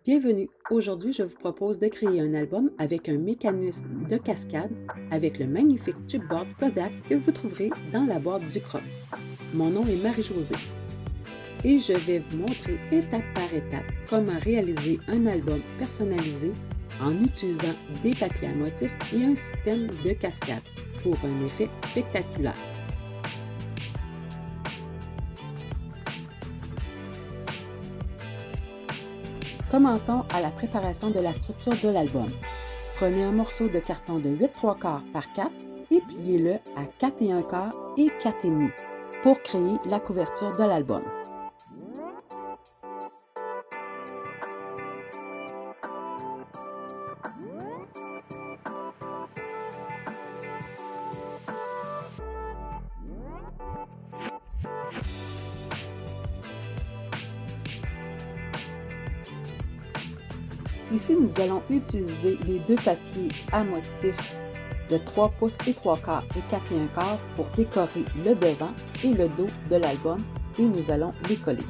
Bienvenue! Aujourd'hui, je vous propose de créer un album avec un mécanisme de cascade avec le magnifique chipboard Kodak que vous trouverez dans la boîte du croc. Mon nom est Marie-Josée et je vais vous montrer étape par étape comment réaliser un album personnalisé en utilisant des papiers à motifs et un système de cascade pour un effet spectaculaire. Commençons à la préparation de la structure de l'album. Prenez un morceau de carton de 8/3 par 4 et pliez-le à 4 1/4 et 4 1/2 pour créer la couverture de l'album. Ici, nous allons utiliser les deux papiers à motifs de 3 pouces et 3/4 et 4 1/4 pour décorer le devant et le dos de l'album et nous allons les coller.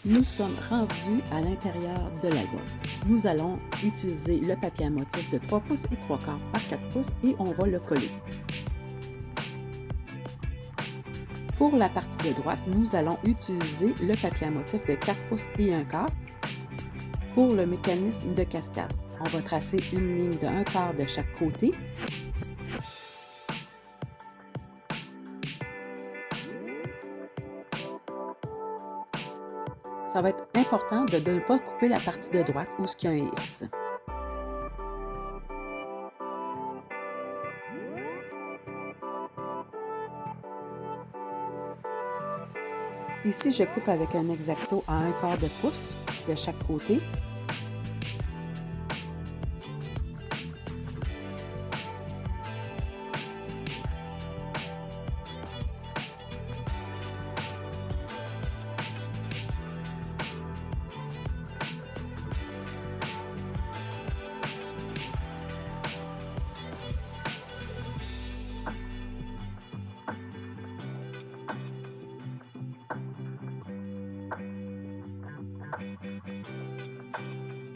Nous sommes rendus à l'intérieur de l'album. Nous allons utiliser le papier à motif de 3 pouces et 3/4 par 4 pouces et on va le coller. Pour la partie de droite, nous allons utiliser le papier à motif de 4 pouces et 1/4 pour le mécanisme de cascade. On va tracer une ligne de 1/4 de chaque côté. Ça va être important de ne pas couper la partie de droite où il y a un X. Ici, je coupe avec un X-Acto à 1/4 de pouce de chaque côté.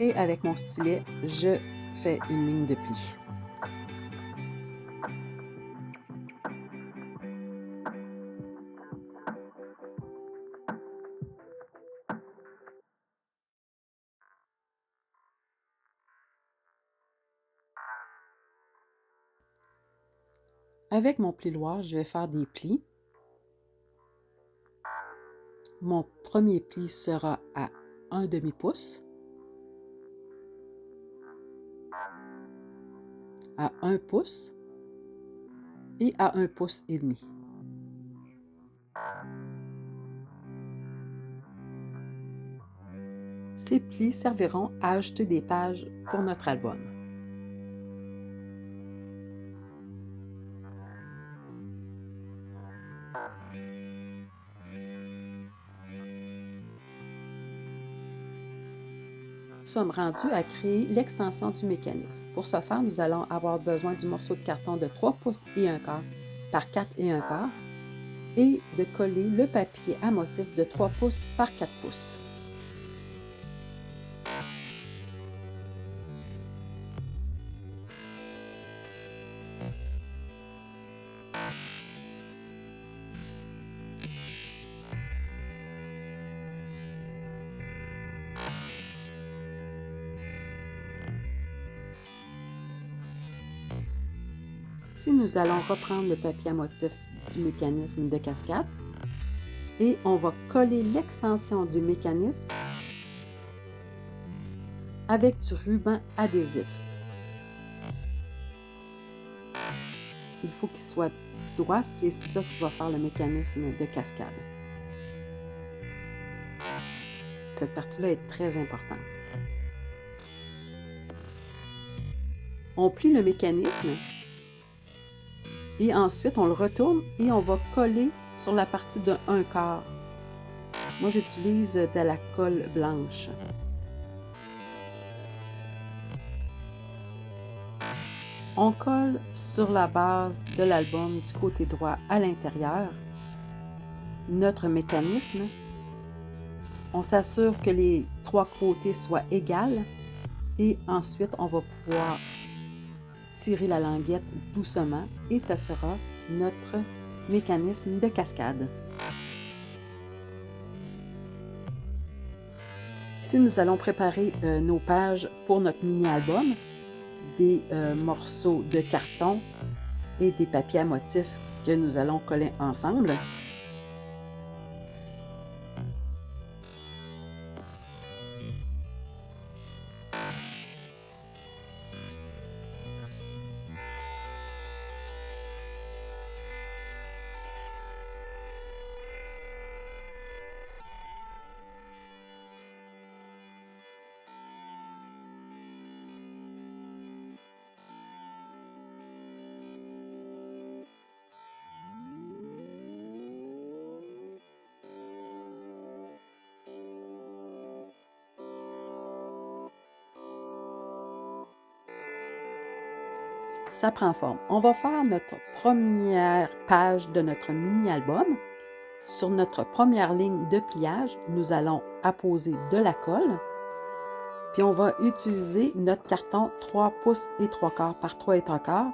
Et avec mon stylet, je fais une ligne de pli. Avec mon plioir, je vais faire des plis. Mon premier pli sera à 1/2 pouce, à 1 pouce et à 1 pouce et demi. Ces plis serviront à ajouter des pages pour notre album. Nous sommes rendus à créer l'extension du mécanisme. Pour ce faire, nous allons avoir besoin du morceau de carton de 3 pouces et 1/4 par 4 et 1/4 et de coller le papier à motif de 3 pouces par 4 pouces. Ici, nous allons reprendre le papier à motif du mécanisme de cascade et on va coller l'extension du mécanisme avec du ruban adhésif. Il faut qu'il soit droit, c'est ça qui va faire le mécanisme de cascade. Cette partie-là est très importante. On plie le mécanisme et ensuite on le retourne et on va coller sur la partie de 1/4. Moi, j'utilise de la colle blanche. On colle sur la base de l'album du côté droit à l'intérieur notre mécanisme. On s'assure que les 3 côtés soient égales et ensuite on va pouvoir tirer la languette doucement et ça sera notre mécanisme de cascade. Ici, nous allons préparer nos pages pour notre mini-album, des morceaux de carton et des papiers à motifs que nous allons coller ensemble. Ça prend forme. On va faire notre première page de notre mini-album. Sur notre première ligne de pliage, nous allons apposer de la colle. Puis on va utiliser notre carton 3 pouces et 3/4 par 3 et 3/4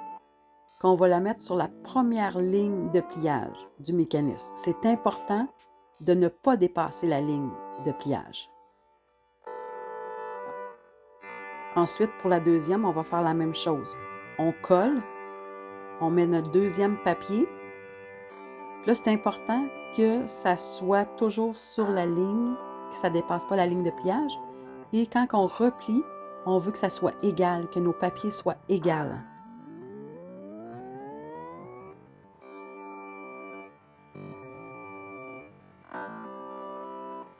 qu'on va la mettre sur la première ligne de pliage du mécanisme. C'est important de ne pas dépasser la ligne de pliage. Ensuite, pour la deuxième, on va faire la même chose. On colle, on met notre deuxième papier. Puis là, c'est important que ça soit toujours sur la ligne, que ça ne dépasse pas la ligne de pliage. Et quand on replie, on veut que ça soit égal, que nos papiers soient égaux.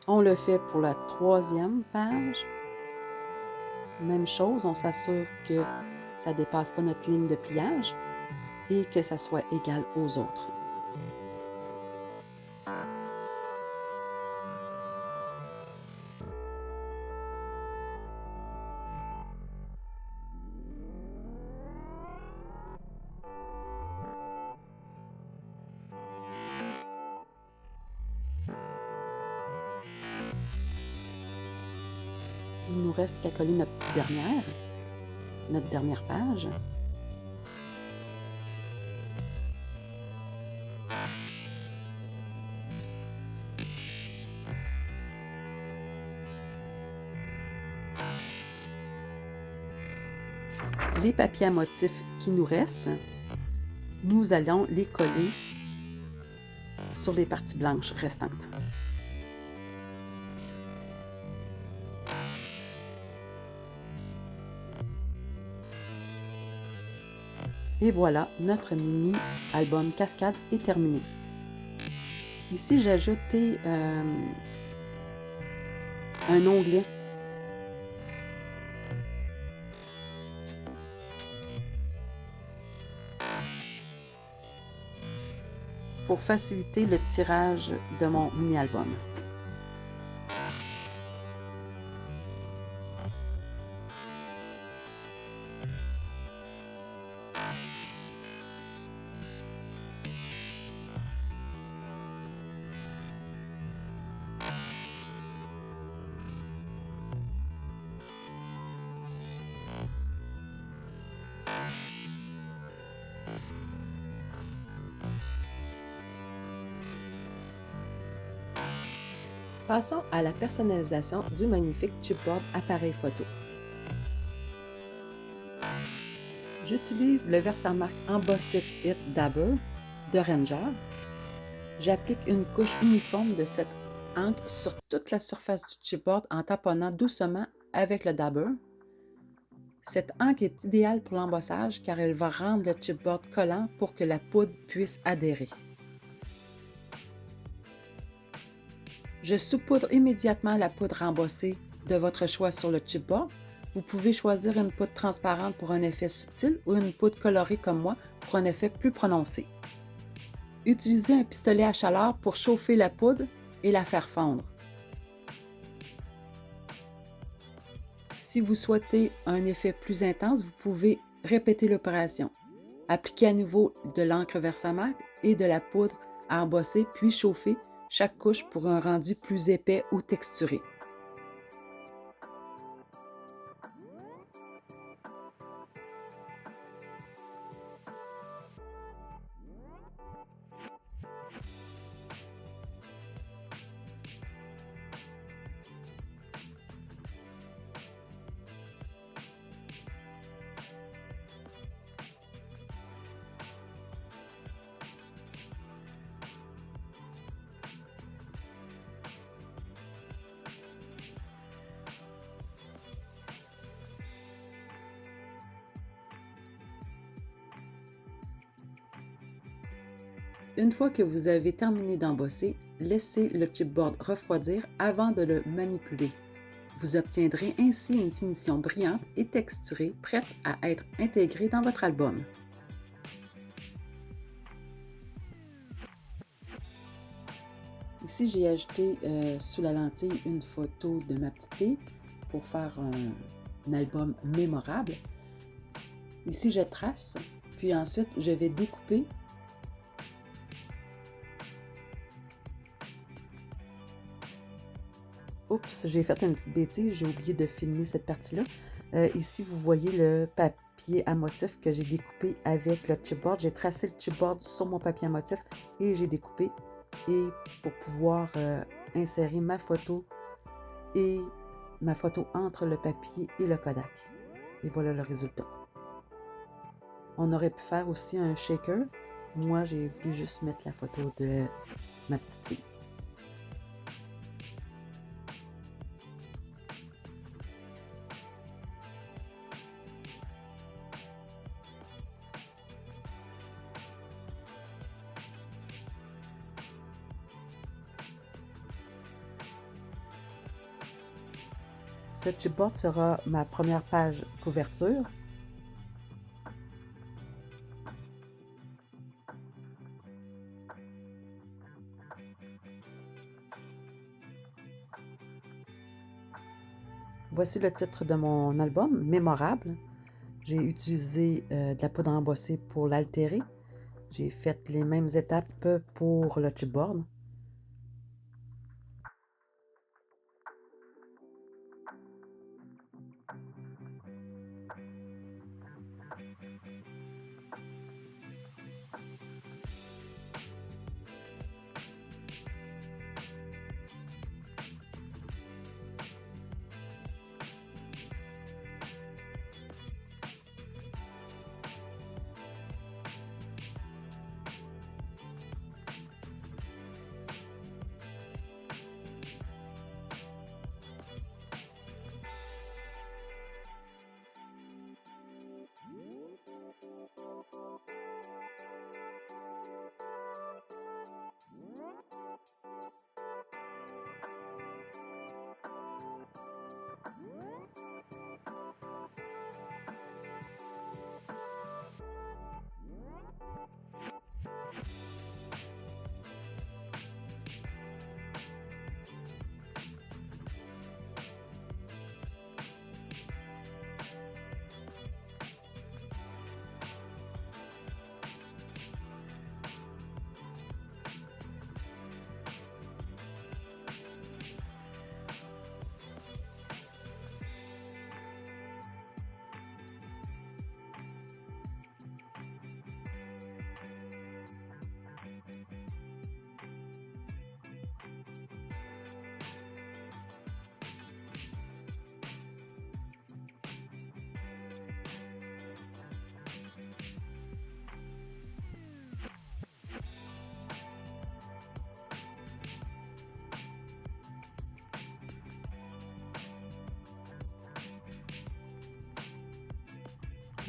On le fait pour la troisième page. Même chose, on s'assure que ça ne dépasse pas notre ligne de pliage et que ça soit égal aux autres. Il nous reste qu'à coller notre dernière page. Les papiers à motifs qui nous restent, nous allons les coller sur les parties blanches restantes. Et voilà, notre mini-album cascade est terminé. Ici, j'ai ajouté un onglet. Pour faciliter le tirage de mon mini-album. Passons à la personnalisation du magnifique chipboard appareil photo. J'utilise le Versamark Embossed It Dabber de Ranger. J'applique une couche uniforme de cette encre sur toute la surface du chipboard en taponnant doucement avec le dabber. Cette encre est idéale pour l'embossage car elle va rendre le chipboard collant pour que la poudre puisse adhérer. Je saupoudre immédiatement la poudre embossée de votre choix sur le chipboard Vous pouvez choisir une poudre transparente pour un effet subtil ou une poudre colorée comme moi pour un effet plus prononcé. Utilisez un pistolet à chaleur pour chauffer la poudre et la faire fondre. Si vous souhaitez un effet plus intense, vous pouvez répéter l'opération. Appliquez à nouveau de l'encre Versamark et de la poudre à embosser, puis chauffer chaque couche pour un rendu plus épais ou texturé. Une fois que vous avez terminé d'embosser, laissez le chipboard refroidir avant de le manipuler. Vous obtiendrez ainsi une finition brillante et texturée prête à être intégrée dans votre album. Ici, j'ai ajouté sous la lentille une photo de ma petite fille pour faire un album mémorable. Ici, je trace, puis ensuite, je vais découper. Oups, j'ai fait une petite bêtise, j'ai oublié de filmer cette partie-là. Ici, vous voyez le papier à motif que j'ai découpé avec le chipboard. J'ai tracé le chipboard sur mon papier à motif et j'ai découpé. Et pour pouvoir insérer ma photo entre le papier et le Kodak. Et voilà le résultat. On aurait pu faire aussi un shaker. Moi, j'ai voulu juste mettre la photo de ma petite fille. Ce chipboard sera ma première page couverture. Voici le titre de mon album, Mémorable. J'ai utilisé de la poudre embossée pour l'altérer. J'ai fait les mêmes étapes pour le chipboard.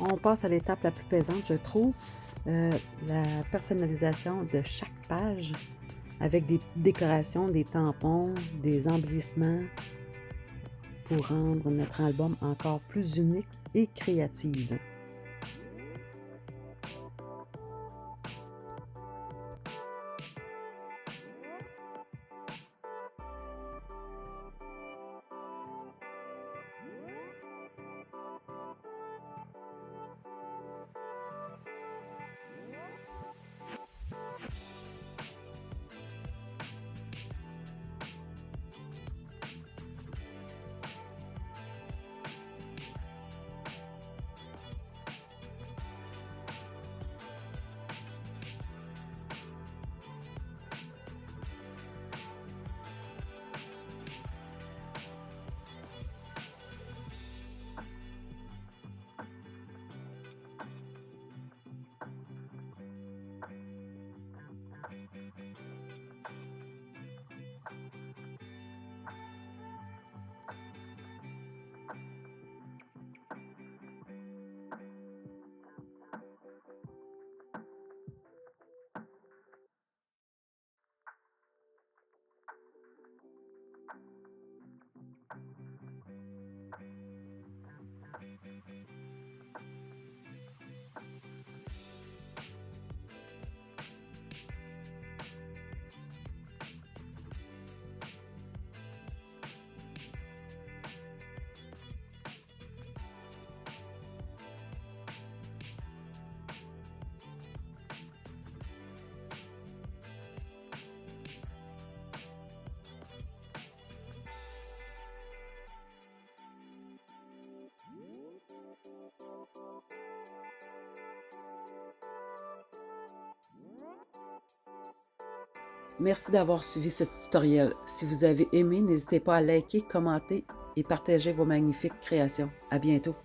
On passe à l'étape la plus plaisante, je trouve, la personnalisation de chaque page avec des petites décorations, des tampons, des embellissements pour rendre notre album encore plus unique et créatif. Merci d'avoir suivi ce tutoriel. Si vous avez aimé, n'hésitez pas à liker, commenter et partager vos magnifiques créations. À bientôt!